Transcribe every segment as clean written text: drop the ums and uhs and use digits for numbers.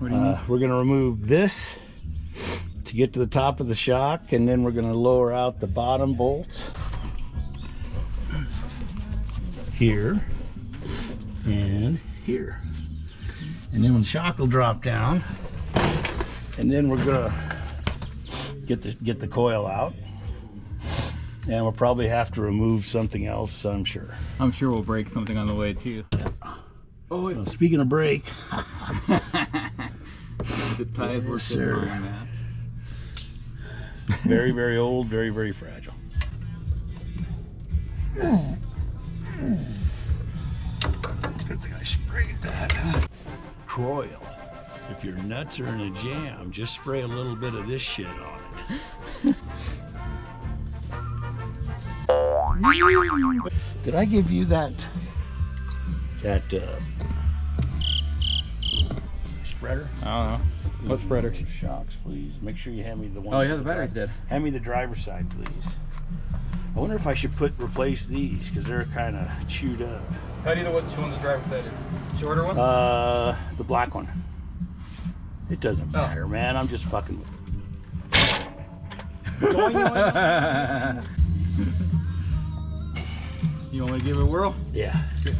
What do you mean? We're gonna remove this to get to the top of the shock, and then we're gonna lower out the bottom bolts here and here. And then when the shock will drop down, and then we're gonna get the coil out. And we'll probably have to remove something else, I'm sure. I'm sure we'll break something on the way too. Oh, well, speaking of break. The tires were so fine, man. Very, very old, very, very fragile. Good thing I sprayed that. Coil. If your nuts are in a jam, just spray a little bit of this shit on it. Did I give you that spreader? I don't know. What spreader? Shocks, please. Make sure you hand me the one. Oh yeah, the battery's dead. Hand me the driver's side, please. I wonder if I should replace these because they're kind of chewed up. How do you know which one the driver's side is? Shorter one? The black one. It doesn't matter, man. I'm just fucking with you. You want me to give it a whirl? Yeah. Good.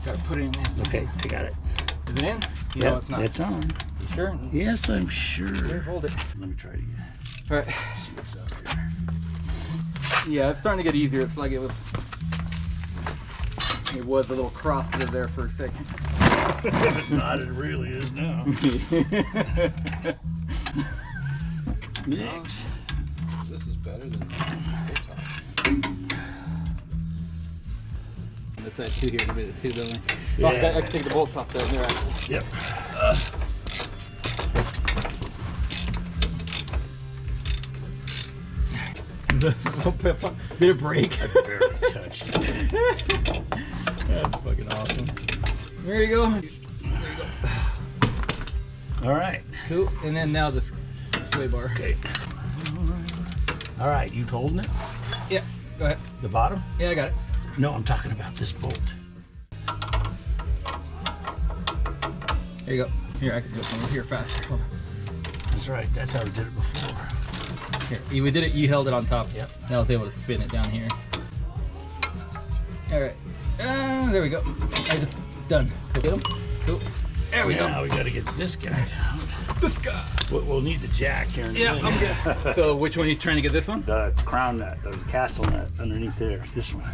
Gotta put it in there. Okay, I got it. Is it in? Yeah, It's not. it's on. You sure? Yes, I'm sure. Here, hold it. Let me try it again. All right. See what's up here. Yeah, it's starting to get easier. It's like it was a little crossed there for a second. If it's not, it really is now. Next. This is better than the TikTok. This side too here, give me the two, don't we? Yeah. Oh, I can take the bolts off there. They're right. Yep. Did it break? I barely touched it. That's fucking awesome. There you go. There you go. All right. Cool. And then now the sway bar. Okay. All right, you holding it? Yeah. Go ahead. The bottom? Yeah, I got it. No, I'm talking about this bolt. There you go. Here, I can do it from here faster. Hold on. That's right. That's how we did it before. Here, we did it. You held it on top. Yep. Now I was able to spin it down here. All right. There we go. I just done. Cool. Get him. Cool. There we go. Now we got to get this guy out. This guy. We'll need the jack here in a Yeah, minute. I'm good. So which one are you trying to get? This one? The crown nut, the castle nut underneath there. This one.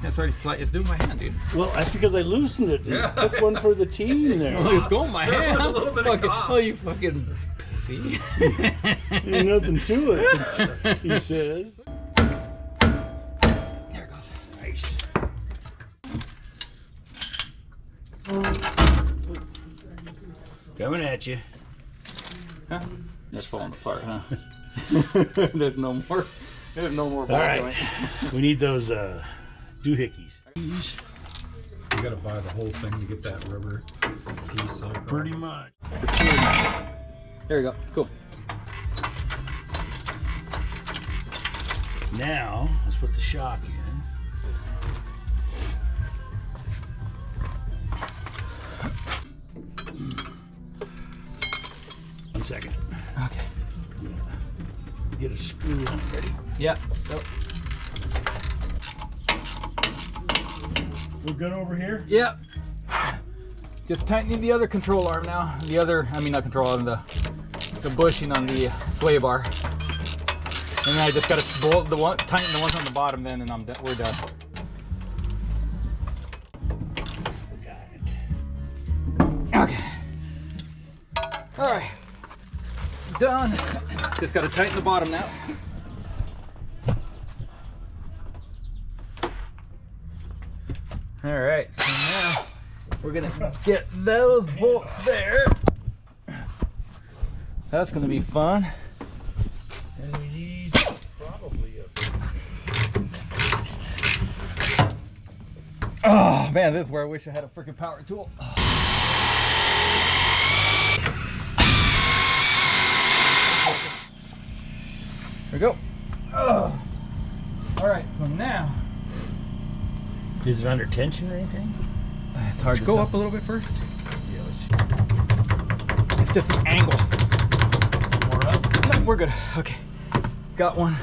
It's already slight. It's doing my hand, dude. Well, that's because I loosened it. And took one for the team there. Oh, it's going my hand. was a little bit of Fucking, cost. oh, you fucking pussy. Ain't nothing to it, he says. There it goes. Nice. Coming at you. Huh? It's falling apart, huh? There's no more. There's no more. All right. We need those doohickeys. You gotta buy the whole thing to get that rubber piece out. Pretty much. There we go. Cool. Now, let's put the shock in. One second. Okay. Get a screw on. Ready? Yeah. Yep. We're good over here? Yep. Just tightening the other control arm now. The other, I mean not control arm, the bushing on the sway bar. And then I just gotta bolt the one, tighten the ones on the bottom then, and we're done. Got it. Okay. All right. Done. Just gotta tighten the bottom now. All right. So now we're gonna get those bolts there. That's gonna be fun. And we need probably a... Oh man, this is where I wish I had a freaking power tool. There we go. Oh. All right, so now Is it under tension or anything? It's hard to go up a little bit first. Yeah, let's see. It's just an angle. More up? No, we're good. Okay, got one.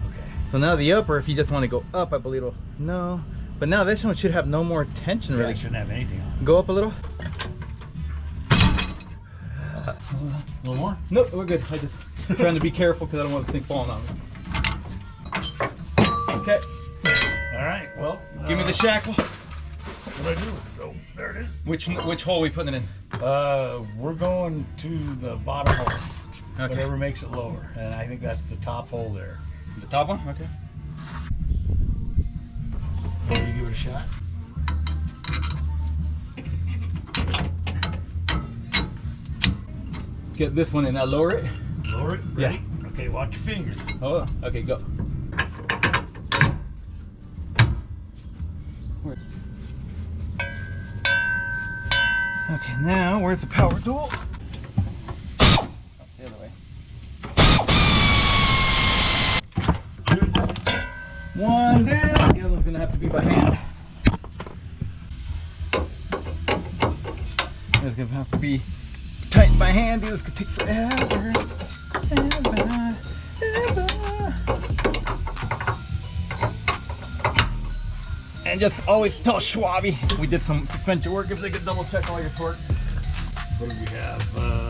Okay. So now the upper, if you just want to go up a little, no. But now this one should have no more tension Yeah, really. it shouldn't have anything on it. Go up a little. A little more? No, we're good. I just trying to be careful because I don't want this thing falling on me. Okay, All right, well. give me the shackle. What do I do with it? Oh, there it is. Which hole are we putting it in? We're going to the bottom hole. Okay. Whatever makes it lower. And I think that's the top hole there. The top one? Okay. Will you give it a shot? Get this one in. Now lower it. Lower it. Yeah. Ready? Okay, watch your fingers. Hold on. Okay, go. Okay, now where's the power tool? Oh, the other way. One down. The other one's gonna have to be by hand. It's gonna have to be tightened by hand. Dude, this could take forever. And just always tell Schwabi we did some suspension work if they could double check all your torque. What do we have?